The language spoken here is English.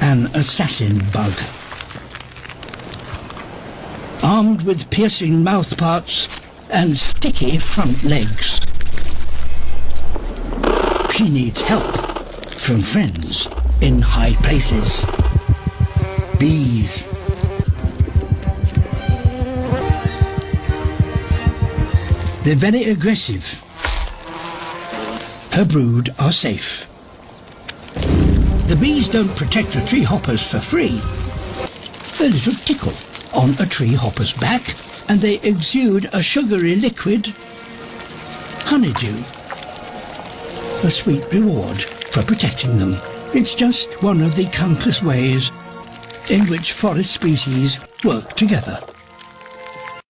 An assassin bug. Armed with piercing mouthparts and sticky front legs. She needs help from friends in high places. Bees. They're very aggressive. Her brood are safe. The bees don't protect the tree hoppers for free. A little tickle on a tree hopper's back and they exude a sugary liquid, honeydew. A sweet reward for protecting them. It's just one of the countless ways in which forest species work together.